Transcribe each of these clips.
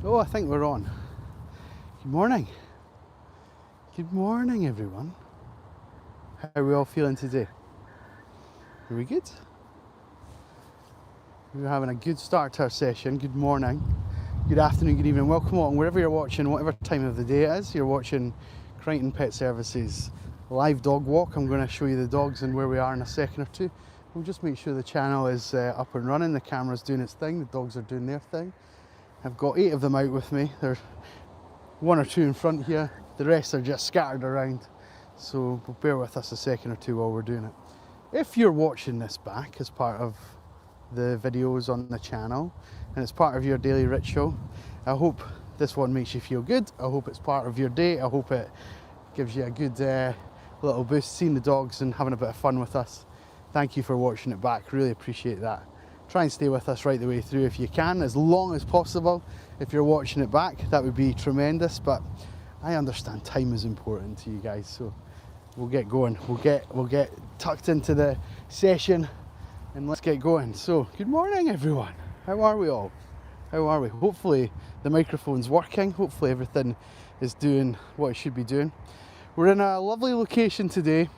Oh, I think we're on. Good morning. Good morning, everyone. How are we all feeling today? Are we good? We're having a good start to our session. Good morning, good afternoon, good evening. Welcome along wherever you're watching, whatever time of the day it is. You're watching Crighton Pet Services live dog walk. I'm going to show you the dogs and where we are in a second or two. We'll just make sure the channel is up and running. The camera's doing its thing. The dogs are doing their thing. I've got 8 of them out with me. There's 1 or 2 in front here. The rest are just scattered around. So bear with us a second or two while we're doing it. If you're watching this back as part of the videos on the channel and it's part of your daily ritual, I hope this one makes you feel good. I hope it's part of your day. I hope it gives you a good little boost seeing the dogs and having a bit of fun with us. Thank you for watching it back. Really appreciate that. Try and stay with us right the way through if you can, as long as possible. If you're watching it back, that would be tremendous, but I understand time is important to you guys, so we'll get going. We'll get tucked into the session and let's get going. So, good morning everyone. How are we all? How are we? Hopefully the microphone's working. Hopefully everything is doing what it should be doing. We're in a lovely location today.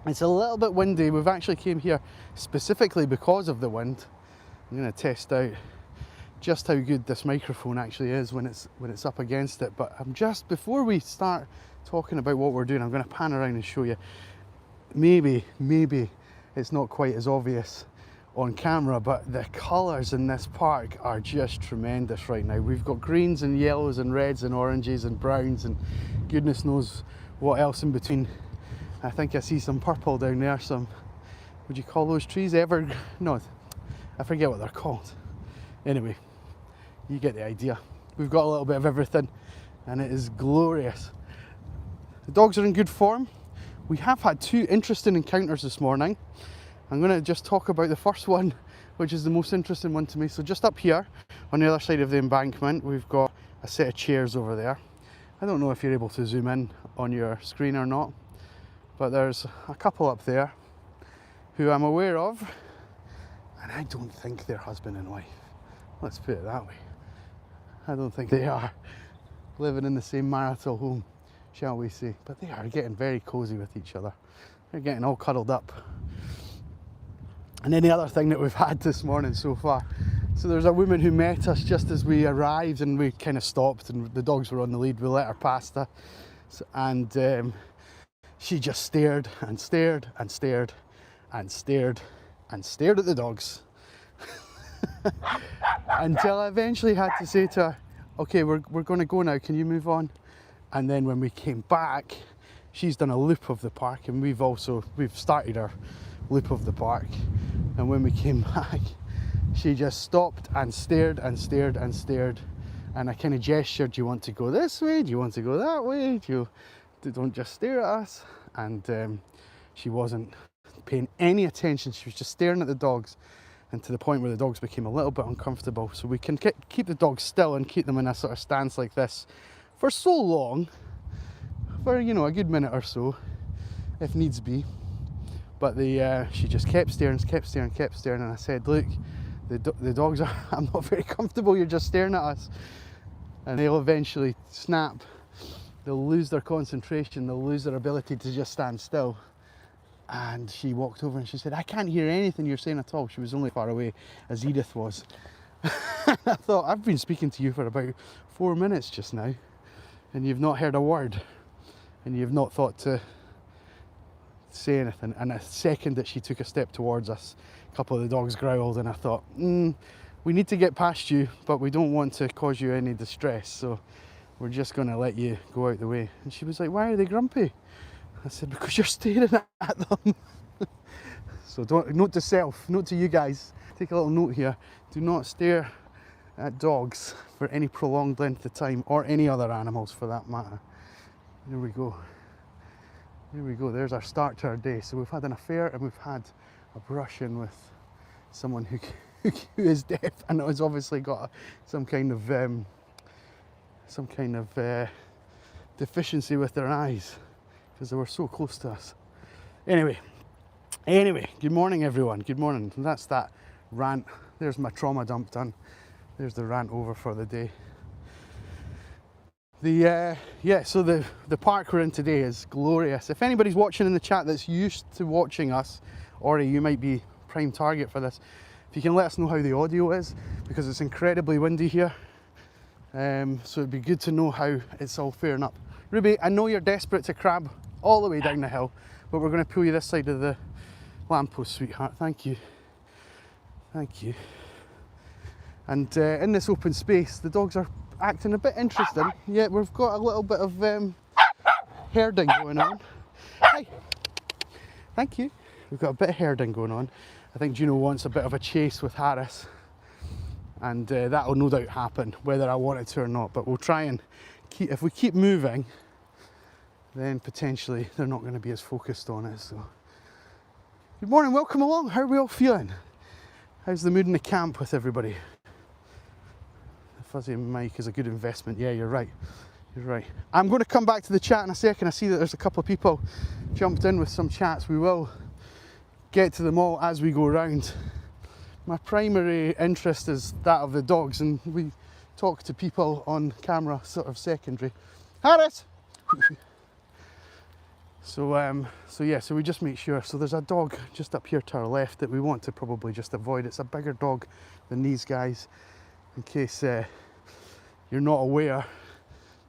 It's a little bit windy. We've actually came here specifically because of the wind. I'm going to test out just how good this microphone actually is when it's up against it. But before we start talking about what we're doing, I'm going to pan around and show you. Maybe it's not quite as obvious on camera, but the colours in this park are just tremendous right now. We've got greens and yellows and reds and oranges and browns and goodness knows what else in between. I think I see some purple down there, would you call those trees no, I forget what they're called. Anyway, you get the idea. We've got a little bit of everything and it is glorious. The dogs are in good form. We have had 2 interesting encounters this morning. I'm going to just talk about the first one, which is the most interesting one to me. So just up here on the other side of the embankment, we've got a set of chairs over there. I don't know if you're able to zoom in on your screen or not, but there's a couple up there who I'm aware of, and I don't think they're husband and wife. Let's put it that way. I don't think they are living in the same marital home, shall we say. But they are getting very cozy with each other. They're getting all cuddled up. And then the other thing that we've had this morning so far, so there's a woman who met us just as we arrived and we kind of stopped and the dogs were on the lead. We let her past her, and she just stared and stared and stared and stared and stared at the dogs until I eventually had to say to her, okay, we're going to go now, can you move on? And then when we came back, she's done a loop of the park and we've started our loop of the park, and when we came back she just stopped and stared and stared and stared, and I kind of gestured, do you want to go this way, do you want to go that way, don't just stare at us. And she wasn't paying any attention. She was just staring at the dogs, and to the point where the dogs became a little bit uncomfortable. So we can keep the dogs still and keep them in a sort of stance like this for so long, for a good minute or so if needs be. But she just kept staring, and I said, look, the dogs are, I'm not very comfortable, you're just staring at us. And they'll eventually snap. They'll lose their concentration, they'll lose their ability to just stand still. And she walked over and she said, I can't hear anything you're saying at all. She was only far away as Edith was. I thought, I've been speaking to you for about 4 minutes just now, and you've not heard a word, and you've not thought to say anything. And the second that she took a step towards us, a couple of the dogs growled, and I thought, we need to get past you, but we don't want to cause you any distress, so we're just going to let you go out the way. And she was like, why are they grumpy? I said, because you're staring at them. So note to self, note to you guys, take a little note here. Do not stare at dogs for any prolonged length of time, or any other animals for that matter. There we go. There we go, there's our start to our day. So we've had an affair and we've had a brush-in with someone who is deaf and has obviously got some kind of deficiency with their eyes, because they were so close to us. Anyway, good morning everyone, good morning. And that's that rant. There's my trauma dump done. There's the rant over for the day. So the park we're in today is glorious. If anybody's watching in the chat that's used to watching us, or you might be prime target for this, if you can let us know how the audio is, because it's incredibly windy here. So it'd be good to know how it's all faring up. Ruby, I know you're desperate to crab all the way down the hill, but we're going to pull you this side of the lamppost, sweetheart. Thank you. Thank you. And in this open space, the dogs are acting a bit interesting. Yeah, we've got a little bit of herding going on. Hi. Thank you. We've got a bit of herding going on. I think Juno wants a bit of a chase with Harris, and that will no doubt happen whether I want it to or not, but we'll try and keep, if we keep moving, then potentially they're not going to be as focused on it. So good morning, welcome along. How are we all feeling? How's the mood in the camp with everybody? The fuzzy mic is a good investment. Yeah, you're right. You're right. I'm going to come back to the chat in a second. I see that there's a couple of people jumped in with some chats. We will get to them all as we go around. My primary interest is that of the dogs, and we talk to people on camera, sort of secondary. Harris! So we just make sure. So there's a dog just up here to our left that we want to probably just avoid. It's a bigger dog than these guys. In case you're not aware,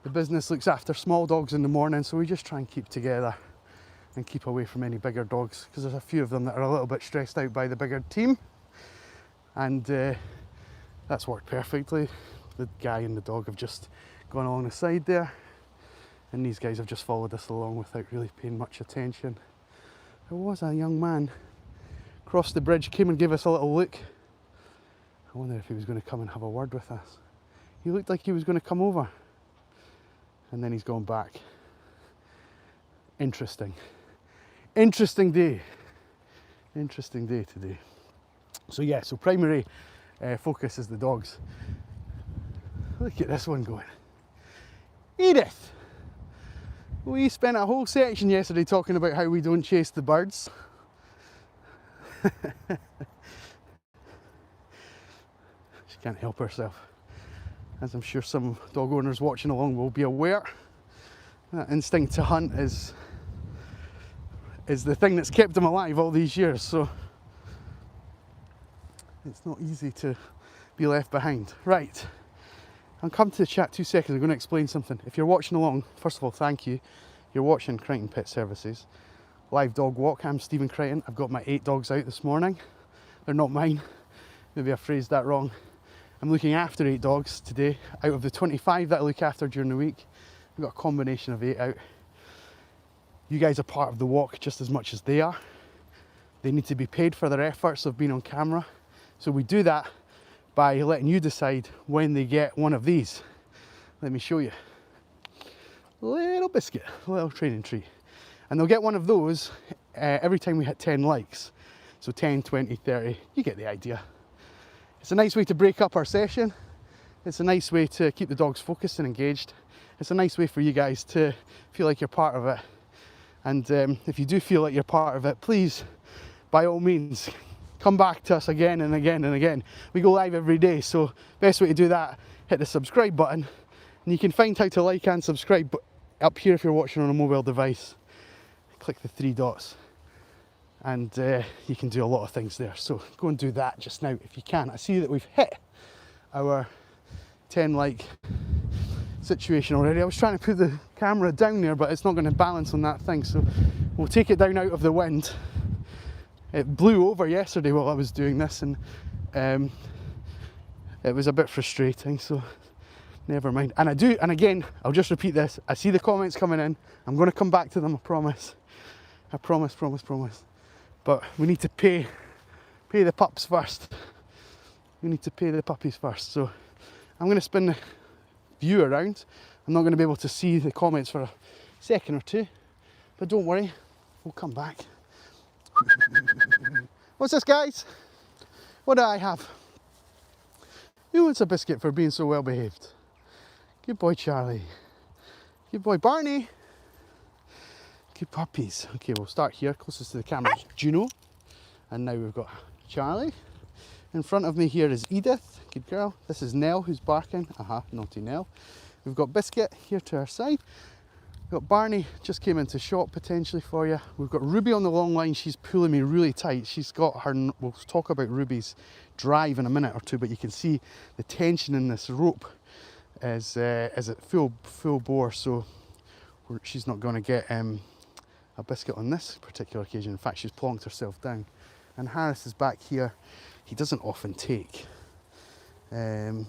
the business looks after small dogs in the morning, so we just try and keep together and keep away from any bigger dogs, because there's a few of them that are a little bit stressed out by the bigger team, and that's worked perfectly. The guy and the dog have just gone along the side there, and these guys have just followed us along without really paying much attention. There was a young man crossed the bridge, came and gave us a little look. I wonder if he was going to come and have a word with us. He looked like he was going to come over, and then he's gone back. Interesting. Interesting day. Interesting day today. So yeah, so primary focus is the dogs. Look at this one going. Edith! We spent a whole section yesterday talking about how we don't chase the birds. She can't help herself. As I'm sure some dog owners watching along will be aware, that instinct to hunt is the thing that's kept them alive all these years, so it's not easy to be left behind. Right, I'll come to the chat 2 seconds. I'm going to explain something. If you're watching along, first of all, thank you. You're watching Crighton Pet Services live dog walk. I'm Stephen Crighton. I've got my 8 dogs out this morning. They're not mine. Maybe I phrased that wrong. I'm looking after 8 dogs today out of the 25 that I look after during the week. I've got a combination of 8 out. You guys are part of the walk just as much as they are. They need to be paid for their efforts of being on camera. So we do that by letting you decide when they get one of these. Let me show you. Little biscuit, a little training treat. And they'll get one of those every time we hit 10 likes. So 10, 20, 30, you get the idea. It's a nice way to break up our session. It's a nice way to keep the dogs focused and engaged. It's a nice way for you guys to feel like you're part of it. And if you do feel like you're part of it, please, by all means, come back to us again and again and again. We go live every day, so best way to do that, hit the subscribe button. And you can find how to like and subscribe up here if you're watching on a mobile device. Click the 3 dots and you can do a lot of things there. So go and do that just now if you can. I see that we've hit our 10 like situation already. I was trying to put the camera down there, but it's not going to balance on that thing, so we'll take it down out of the wind. It blew over yesterday while I was doing this, and it was a bit frustrating, so never mind. And again, I'll just repeat this. I see the comments coming in. I'm going to come back to them, I promise. I promise. But we need to pay the pups first. We need to pay the puppies first. So I'm going to spin the view around. I'm not going to be able to see the comments for a second or two, but don't worry, we'll come back. What's this, guys? What do I have? Who wants a biscuit for being so well behaved? Good boy, Charlie. Good boy, Barney. Good puppies. Okay, we'll start here, closest to the camera is Juno, and now we've got Charlie. In front of me here is Edith, good girl. This is Nell, who's barking. Naughty Nell. We've got Biscuit here to our side. We've got Barney, just came into shot potentially for you. We've got Ruby on the long line. She's pulling me really tight. She's got her, we'll talk about Ruby's drive in a minute or two, but you can see the tension in this rope is at full bore, so she's not going to get a biscuit on this particular occasion. In fact, she's plonked herself down. And Harris is back here. He doesn't often take. We'll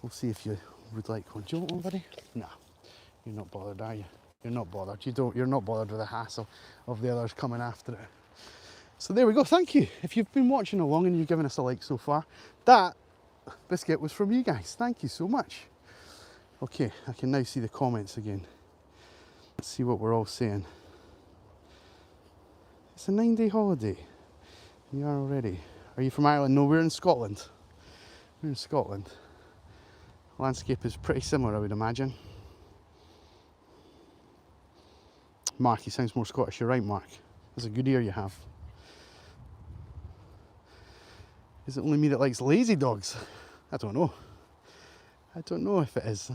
see if you would like one. Do you want one, buddy? No, you're not bothered, are you? You're not bothered. You're not bothered with the hassle of the others coming after it. So there we go. Thank you. If you've been watching along and you've given us a like so far, that biscuit was from you guys. Thank you so much. Okay, I can now see the comments again. Let's see what we're all saying. It's a 9-day holiday. You are already. Are you from Ireland? No, we're in Scotland. We're in Scotland. Landscape is pretty similar, I would imagine. Mark, he sounds more Scottish. You're right, Mark. That's a good ear you have. Is it only me that likes lazy dogs? I don't know. I don't know if it is.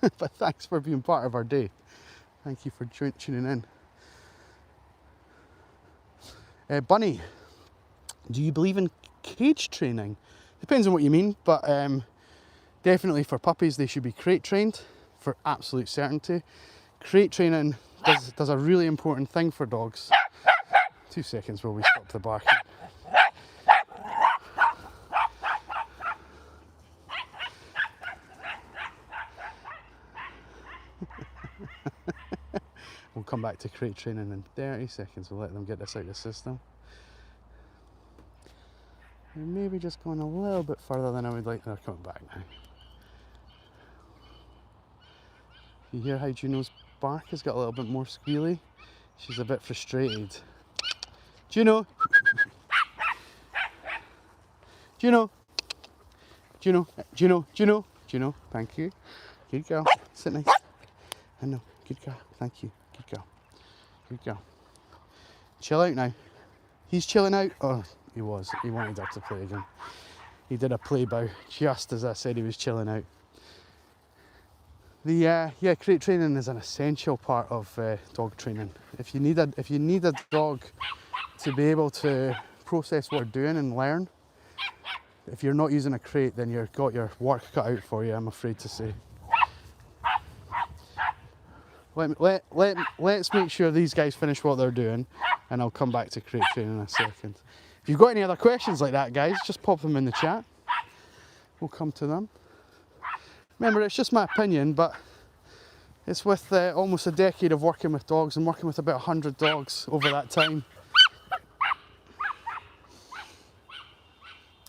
But thanks for being part of our day. Thank you for tuning in. Bunny, do you believe in cage training? Depends on what you mean, but definitely for puppies they should be crate trained for absolute certainty. Crate training does a really important thing for dogs. 2 seconds while we stop the barking. We'll come back to crate training in 30 seconds. We'll let them get this out of the system. They're maybe just going a little bit further than I would like. They're coming back now. You hear how Juno's bark has got a little bit more squealy? She's a bit frustrated. Juno! Juno! Juno! Juno! Juno! Juno! Thank you. Good girl. Sit nice. I know. Good girl. Thank you. Good girl. Good girl. Chill out now. He's chilling out. Oh, he was. He wanted her to play again. He did a play bow just as I said he was chilling out. Yeah, crate training is an essential part of dog training. If you need a dog to be able to process what they're doing and learn, if you're not using a crate, then you've got your work cut out for you, I'm afraid to say. Let's make sure these guys finish what they're doing, and I'll come back to crate training in a second. If you've got any other questions like that, guys, just pop them in the chat. We'll come to them. Remember, it's just my opinion, but it's with almost a decade of working with dogs and working with about 100 dogs over that time.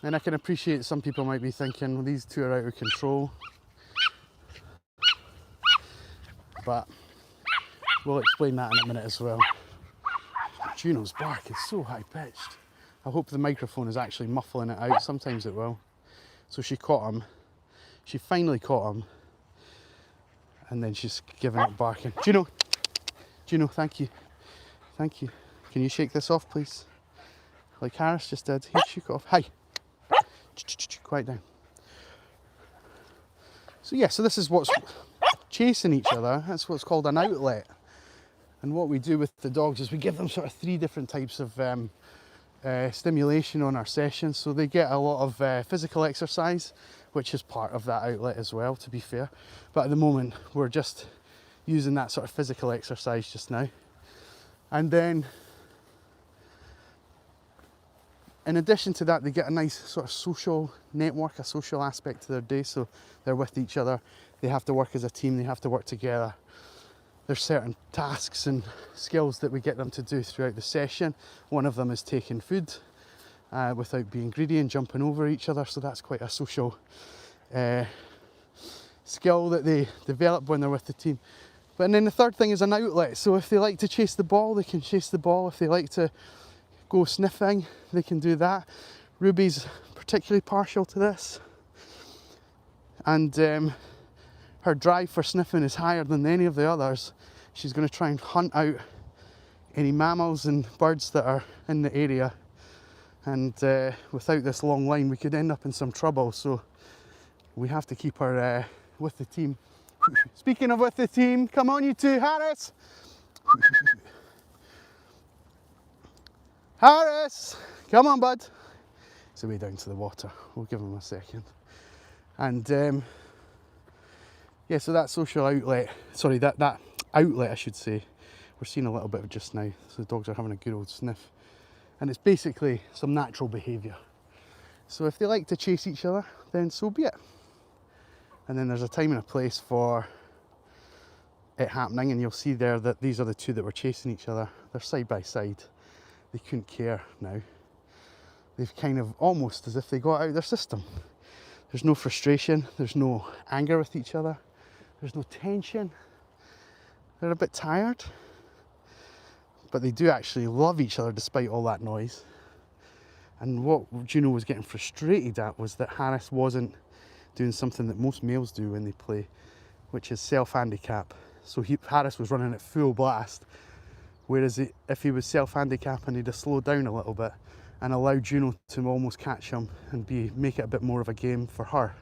And I can appreciate some people might be thinking, well, these two are out of control. But we'll explain that in a minute as well. Juno's bark is so high pitched. I hope the microphone is actually muffling it out. Sometimes it will. So she caught him. She finally caught him. And then she's giving up barking. Juno! Juno, thank you. Thank you. Can you shake this off, please? Like Harris just did. He shook it off. Hi! Quiet down. So yeah, so this is what's chasing each other. That's what's called an outlet. And what we do with the dogs is we give them sort of 3 different types of stimulation on our sessions. So they get a lot of physical exercise, which is part of that outlet as well, to be fair. But at the moment, we're just using that sort of physical exercise just now. And then, in addition to that, they get a nice sort of social network, a social aspect to their day. So they're with each other. They have to work as a team. They have to work together. There's certain tasks and skills that we get them to do throughout the session. One of them is taking food without being greedy and jumping over each other. So that's quite a social skill that they develop when they're with the team. But then the third thing is an outlet. So if they like to chase the ball, they can chase the ball. If they like to go sniffing, they can do that. Ruby's particularly partial to this. And her drive for sniffing is higher than any of the others. She's going to try and hunt out any mammals and birds that are in the area. And without this long line, we could end up in some trouble. So we have to keep her with the team. Speaking of with the team, come on you two, Harris. Harris, come on bud. He's away down to the water. We'll give him a second. And yeah, so that social outlet, sorry, that outlet I should say, we're seeing a little bit of just now. So the dogs are having a good old sniff. And it's basically some natural behaviour. So if they like to chase each other, then so be it. And then there's a time and a place for it happening, and you'll see there that these are the two that were chasing each other. They're side by side. They couldn't care now. They've kind of almost as if they got out of their system. There's no frustration, there's no anger with each other, there's no tension. They're a bit tired, but they do actually love each other despite all that noise. And what Juno was getting frustrated at was that Harris wasn't doing something that most males do when they play, which is self-handicap. So Harris was running at full blast, whereas if he was self-handicapping, he'd have slowed down a little bit and allowed Juno to almost catch him and make it a bit more of a game for her.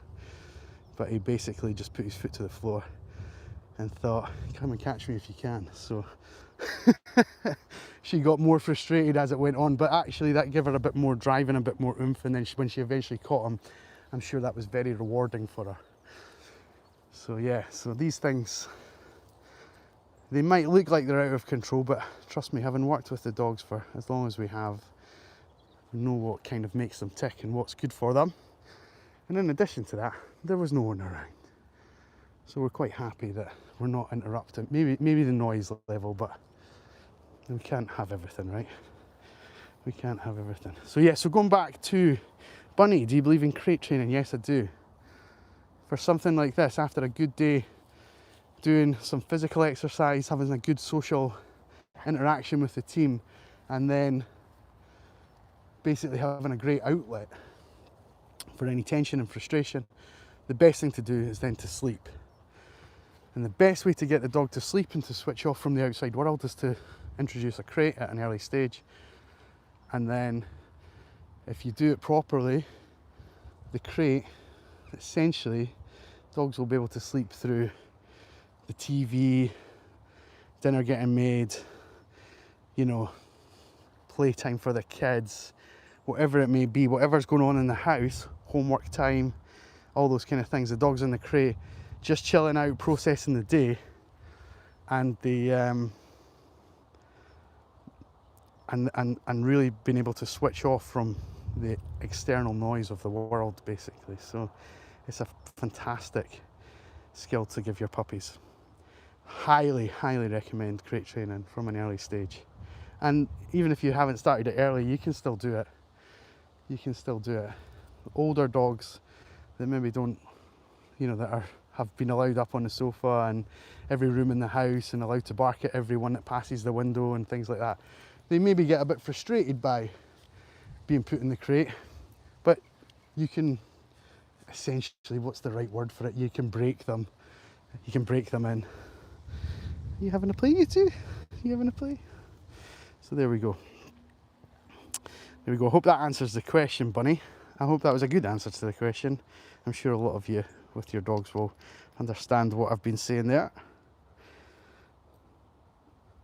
But he basically just put his foot to the floor and thought, come and catch me if you can. So she got more frustrated as it went on, but actually that gave her a bit more drive and a bit more oomph, and then when she eventually caught him, I'm sure that was very rewarding for her. So yeah, so these things, they might look like they're out of control, but trust me, having worked with the dogs for as long as we have, we know what kind of makes them tick and what's good for them. And in addition to that, there was no one around. So we're quite happy that we're not interrupting. Maybe the noise level, but we can't have everything, right? We can't have everything. So yeah, so going back to Bunny, do you believe in crate training? Yes, I do. For something like this, after a good day, doing some physical exercise, having a good social interaction with the team, and then basically having a great outlet for any tension and frustration, the best thing to do is then to sleep. And the best way to get the dog to sleep and to switch off from the outside world is to introduce a crate at an early stage. And then if you do it properly, the crate, essentially, dogs will be able to sleep through the TV, dinner getting made, you know, playtime for the kids, whatever it may be, whatever's going on in the house, homework time, all those kind of things. The dog's in the crate, just chilling out, processing the day, and the and really being able to switch off from the external noise of the world, basically. So it's a fantastic skill to give your puppies. Highly recommend crate training from an early stage. And even if you haven't started it early, you can still do it. You can still do it. Older dogs that maybe don't, you know, that have been allowed up on the sofa and every room in the house and allowed to bark at everyone that passes the window and things like that, they maybe get a bit frustrated by being put in the crate, but you can essentially, what's the right word for it? You can break them. You can break them in. You having a play, you two? You having a play? So there we go. There we go. I hope that answers the question, Bunny. I hope that was a good answer to the question. I'm sure a lot of you with your dogs will understand what I've been saying there.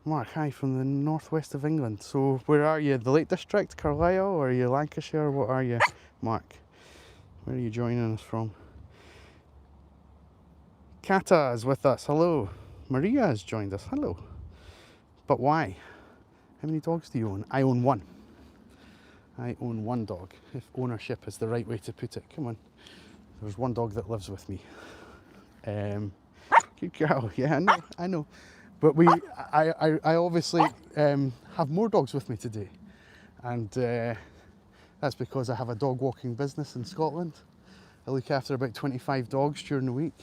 Mark, hi from the northwest of England. So where are you? The Lake District, Carlisle, or are you Lancashire? What are you, Mark? Where are you joining us from? Kata is with us. Hello. Maria has joined us. Hello. But why? How many dogs do you own? I own one. I own one dog, if ownership is the right way to put it. Come on. There's one dog that lives with me. Good girl. Yeah, I know. But I obviously have more dogs with me today. And that's because I have a dog walking business in Scotland. I look after about 25 dogs during the week.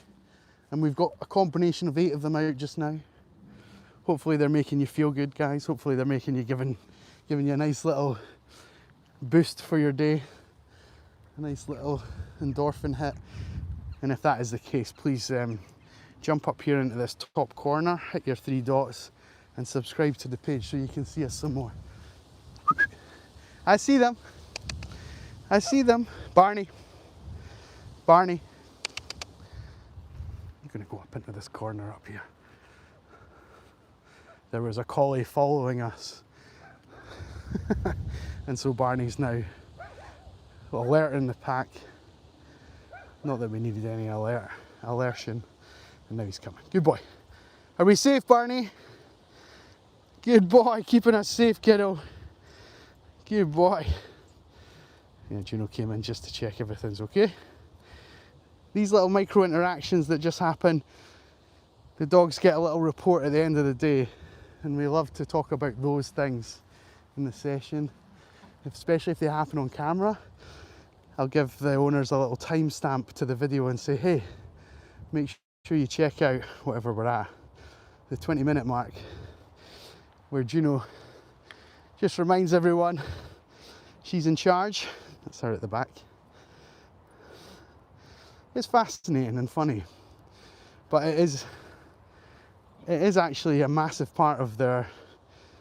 And we've got a combination of 8 of them out just now. Hopefully they're making you feel good, guys. Hopefully they're making you, giving you a nice little boost for your day. A nice little endorphin hit. And if that is the case, please jump up here into this top corner, hit your 3 dots and subscribe to the page so you can see us some more. I see them. I see them. Barney. Barney. going to go up into this corner up here. There was a collie following us. And so Barney's now alerting the pack. Not that we needed any alertion. And now he's coming. Good boy. Are we safe, Barney? Good boy, keeping us safe, kiddo. Good boy. Yeah, Juno came in just to check everything's okay. These little micro interactions that just happen, the dogs get a little report at the end of the day, and we love to talk about those things in the session, especially if they happen on camera. I'll give the owners a little timestamp to the video and say, hey, make sure you check out whatever we're at, the 20-minute mark, where Juno just reminds everyone she's in charge. That's her at the back. It's fascinating and funny, but it is actually a massive part of their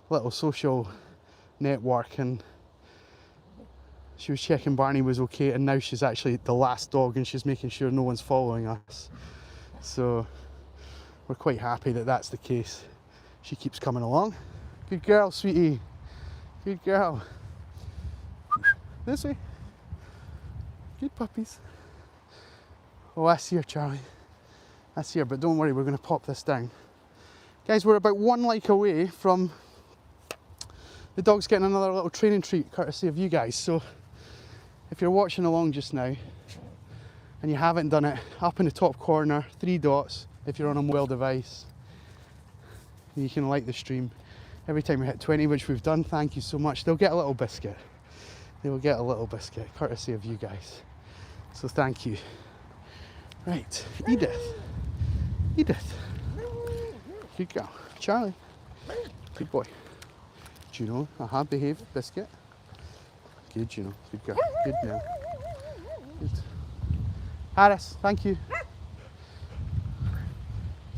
little social network. And she was checking Barney was okay, and now she's actually the last dog and she's making sure no one's following us. So we're quite happy that that's the case. She keeps coming along. Good girl, sweetie. Good girl. This way. Good puppies. Oh, I see her, Charlie. I see her, but don't worry, we're going to pop this down. Guys, we're about 1 like away from the dog's getting another little training treat courtesy of you guys. So if you're watching along just now and you haven't done it, up in the top corner, 3 dots if you're on a mobile device. You can like the stream. Every time we hit 20, which we've done, thank you so much. They'll get a little biscuit. They will get a little biscuit, courtesy of you guys. So thank you. Right, Edith. Edith. Good girl. Charlie. Good boy. Juno, behave, biscuit. Good, Juno. Good girl. Good now. Good. Harris, thank you.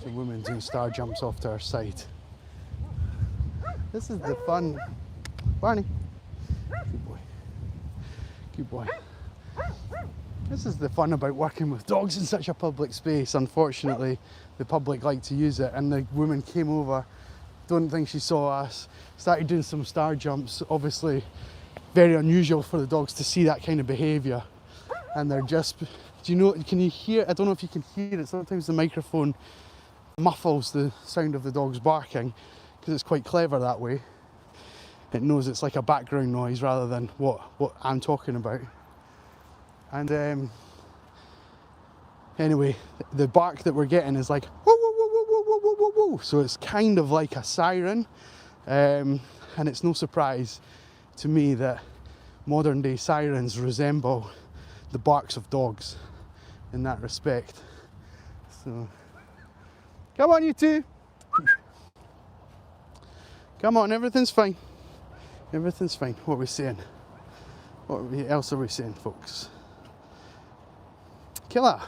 The woman doing star jumps off to her side. This is the fun. Barney. Good boy. Good boy. This is the fun about working with dogs in such a public space. Unfortunately, the public like to use it, and the woman came over, don't think she saw us, started doing some star jumps. Obviously, very unusual for the dogs to see that kind of behaviour. And they're just, do you know, can you hear, I don't know if you can hear it, sometimes the microphone muffles the sound of the dogs barking, because it's quite clever that way. It knows it's like a background noise rather than what I'm talking about. And anyway, the bark that we're getting is like whoa, whoa, whoa, whoa, whoa, whoa, whoa, whoa. So it's kind of like a siren, and it's no surprise to me that modern day sirens resemble the barks of dogs in that respect. So come on, you two. Come on, everything's fine. Everything's fine. What are we saying? What else are we saying, folks? Killer.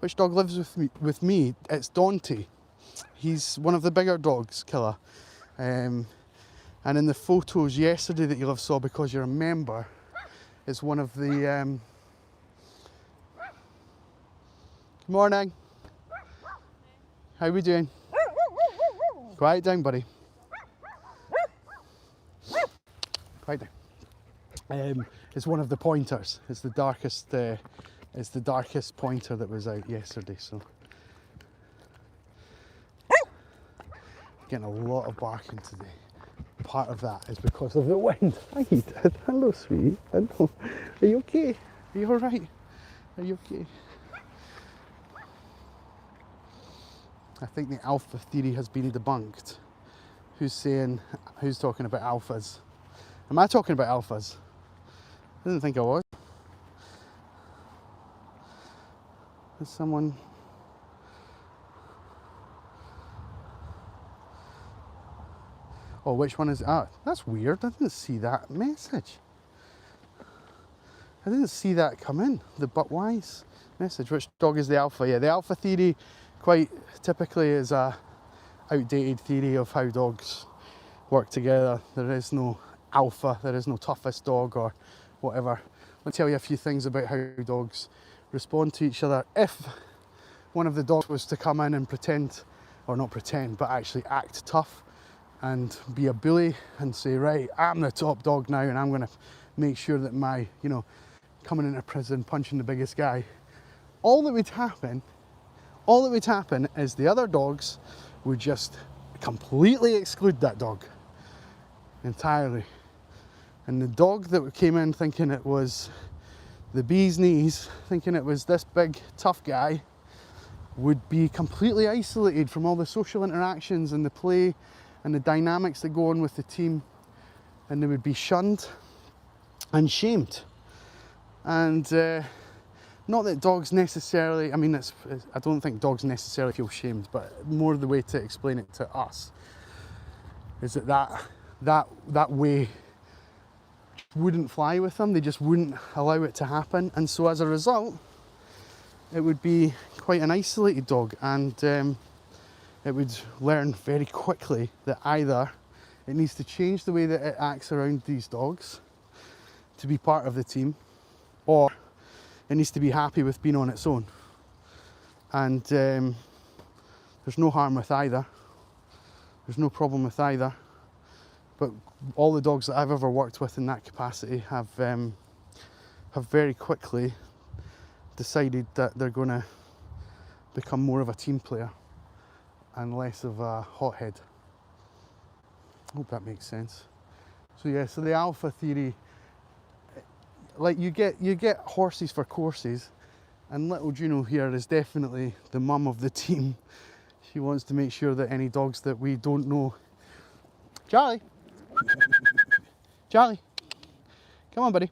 Which dog lives with me? It's Dante. He's one of the bigger dogs, Killer. And in the photos yesterday that you'll have saw, because you're a member, it's one of the... Good morning. How are we doing? Quiet down, buddy. Quiet down. It's one of the pointers. It's the darkest. It's the darkest pointer that was out yesterday. So getting a lot of barking today. Part of that is because of the wind. Hi, Dad. Hello, sweetie. Hello. Are you okay? Are you all right? Are you okay? I think the alpha theory has been debunked. Who's talking about alphas? Am I talking about alphas? I didn't think I was. Is someone... Oh, which one is... Ah, that's weird. I didn't see that message. I didn't see that come in. The but why's message. Which dog is the alpha? Yeah, the alpha theory quite typically is a outdated theory of how dogs work together. There is no alpha, there is no toughest dog or whatever. I'll tell you a few things about how dogs respond to each other. If one of the dogs was to come in and pretend, or not pretend, but actually act tough and be a bully and say, right, I'm the top dog now and I'm going to make sure that my, you know, coming into prison, punching the biggest guy, all that would happen is the other dogs would just completely exclude that dog entirely. And the dog that came in thinking it was the bee's knees, thinking it was this big tough guy, would be completely isolated from all the social interactions and the play and the dynamics that go on with the team, and they would be shunned and shamed. And not that dogs necessarily, I mean, I don't think dogs necessarily feel shamed, but more the way to explain it to us is that way wouldn't fly with them. They just wouldn't allow it to happen. And so as a result, it would be quite an isolated dog, and it would learn very quickly that either it needs to change the way that it acts around these dogs to be part of the team, or it needs to be happy with being on its own. And there's no harm with either. There's no problem with either. But all the dogs that I've ever worked with in that capacity have very quickly decided that they're going to become more of a team player and less of a hothead. I hope that makes sense. So yeah, so the alpha theory, like you get horses for courses, and little Juno here is definitely the mum of the team. She wants to make sure that any dogs that we don't know. Charlie! Charlie! Come on, buddy.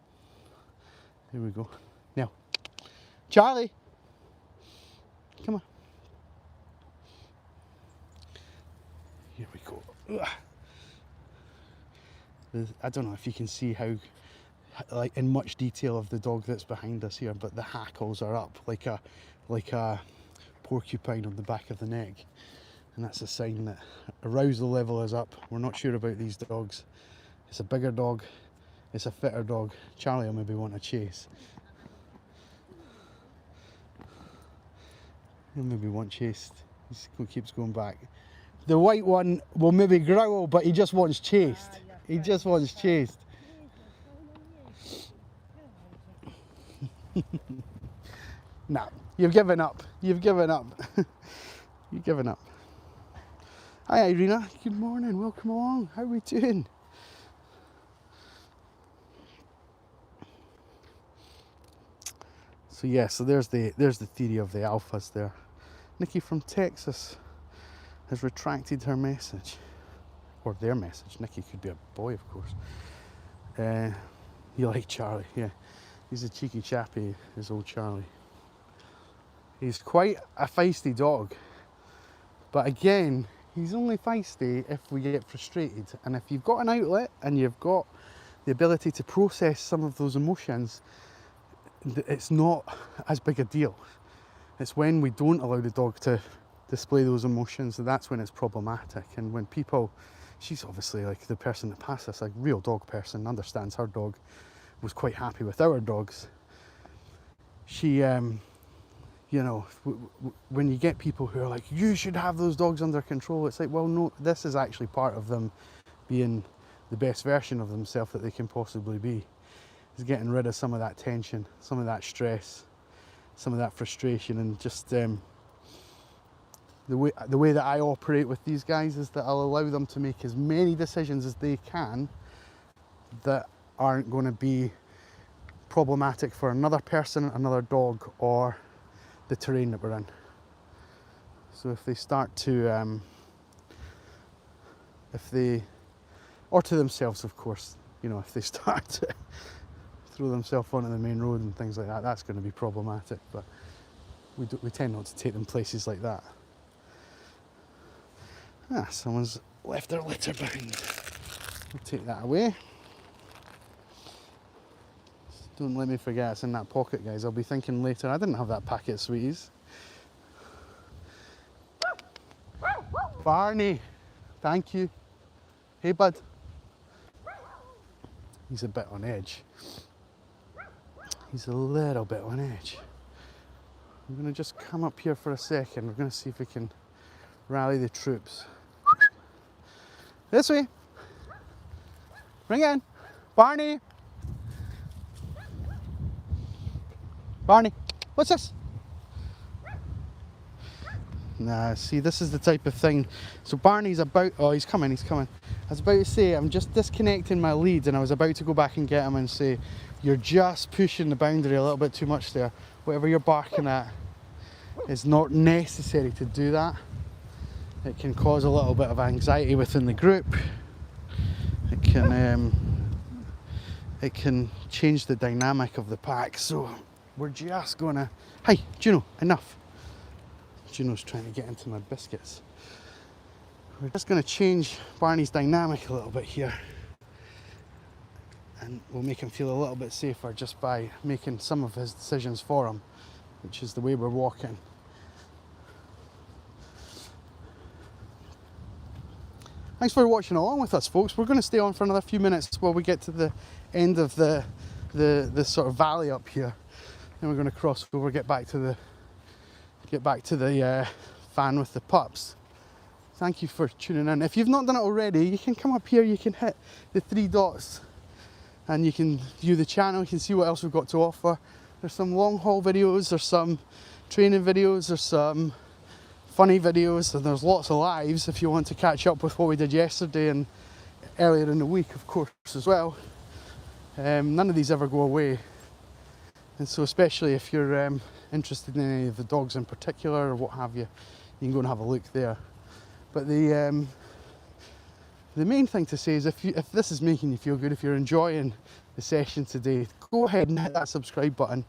Here we go. Now, Charlie! Come on. Here we go. Ugh. I don't know if you can see how, like in much detail, of the dog that's behind us here, but the hackles are up like a porcupine on the back of the neck, and that's a sign that arousal level is up. We're not sure about these dogs. It's a bigger dog, it's a fitter dog. Charlie will maybe want to chase. He'll maybe want chased. He keeps going back. The white one will maybe growl, but he just wants chased. He just wants chased. Nah, you've given up. You've given up. You've given up. Hi Irina, good morning, welcome along. How are we doing? So yeah, so there's the theory of the alphas there. Nikki from Texas has retracted her message. Or their message. Nikki could be a boy, of course. You like Charlie, yeah. He's a cheeky chappy, is old Charlie. He's quite a feisty dog. But again, he's only feisty if we get frustrated. And if you've got an outlet and you've got the ability to process some of those emotions, it's not as big a deal. It's when we don't allow the dog to display those emotions, that's when it's problematic. And when people, she's obviously like the person that passed us, like real dog person, understands her dog, was quite happy with our dogs. She, you know, when you get people who are like, you should have those dogs under control, it's like, well, no, this is actually part of them being the best version of themselves that they can possibly be. Is getting rid of some of that tension, some of that stress, some of that frustration, and just the way that I operate with these guys is that I'll allow them to make as many decisions as they can that aren't going to be problematic for another person, another dog, or the terrain that we're in. So if they start to, or to themselves, of course, you know, if they start to throw themselves onto the main road and things like that, that's going to be problematic. But we tend not to take them places like that. Ah, someone's left their litter behind. We'll take that away. Don't let me forget it's in that pocket, guys. I'll be thinking later, I didn't have that packet of sweeties. Barney, thank you. Hey, bud. He's a bit on edge. He's a little bit on edge. I'm going to just come up here for a second. We're going to see if we can rally the troops. This way. Bring it in. Barney. Barney, what's this? Nah, see, this is the type of thing. So Barney's about, oh, he's coming. I was about to say, I'm just disconnecting my lead, and I was about to go back and get him and say, you're just pushing the boundary a little bit too much there. Whatever you're barking at is not necessary to do that. It can cause a little bit of anxiety within the group. It can change the dynamic of the pack. So we're just gonna, hey, Juno, enough. Juno's trying to get into my biscuits. We're just going to change Barney's dynamic a little bit here, and we'll make him feel a little bit safer just by making some of his decisions for him, which is the way we're walking. Thanks for watching along with us, folks. We're going to stay on for another few minutes while we get to the end of the sort of valley up here. Then we're going to cross over, get back to the fan with the pups. Thank you for tuning in. If you've not done it already, you can come up here, you can hit the 3 dots and you can view the channel, you can see what else we've got to offer. There's some long haul videos, there's some training videos, there's some funny videos, and there's lots of lives if you want to catch up with what we did yesterday and earlier in the week, of course, as well. None of these ever go away. And so especially if you're interested in any of the dogs in particular or what have you, you can go and have a look there. But the main thing to say is if this is making you feel good, if you're enjoying the session today, go ahead and hit that subscribe button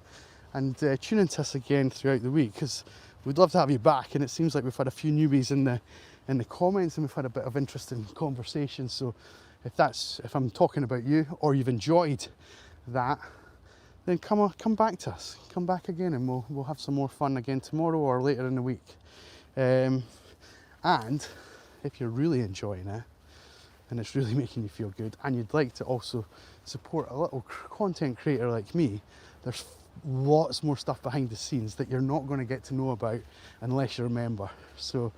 and tune into us again throughout the week, because we'd love to have you back. And it seems like we've had a few newbies in the comments, and we've had a bit of interesting conversation. So if I'm talking about you or you've enjoyed that, then come back to us. Come back again, and we'll have some more fun again tomorrow or later in the week. And if you're really enjoying it and it's really making you feel good, and you'd like to also support a little content creator like me, there's lots more stuff behind the scenes that you're not going to get to know about unless you're a member. So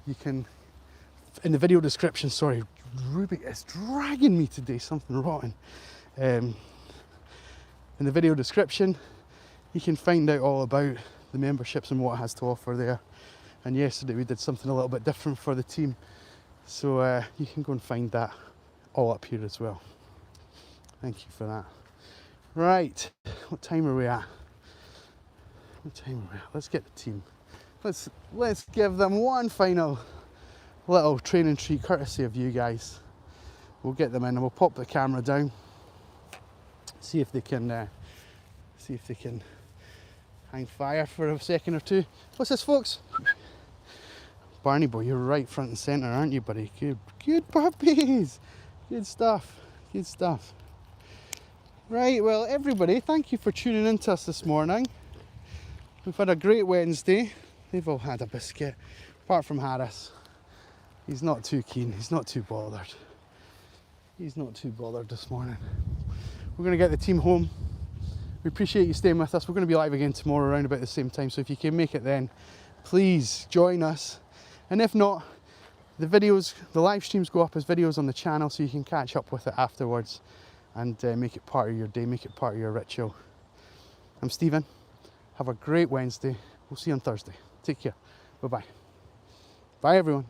you can, in the video description, sorry, Ruby is dragging me today, something rotten. In the video description, you can find out all about the memberships and what it has to offer there. And yesterday we did something a little bit different for the team, so you can go and find that all up here as well. Thank you for that. Right, what time are we at? Let's get the team. Let's give them one final little training treat courtesy of you guys. We'll get them in and we'll pop the camera down. See if they can hang fire for a second or two. What's this, folks? Barney boy, you're right front and centre, aren't you, buddy? Good puppies. Good stuff. Right, well, everybody, thank you for tuning in to us this morning. We've had a great Wednesday. They've all had a biscuit, apart from Harris. He's not too keen. He's not too bothered this morning. We're going to get the team home. We appreciate you staying with us. We're going to be live again tomorrow around about the same time, so if you can make it then, please join us. And if not, the live streams go up as videos on the channel, so you can catch up with it afterwards and make it part of your day, make it part of your ritual. I'm Stephen. Have a great Wednesday. We'll see you on Thursday. Take care. Bye-bye. Bye, everyone.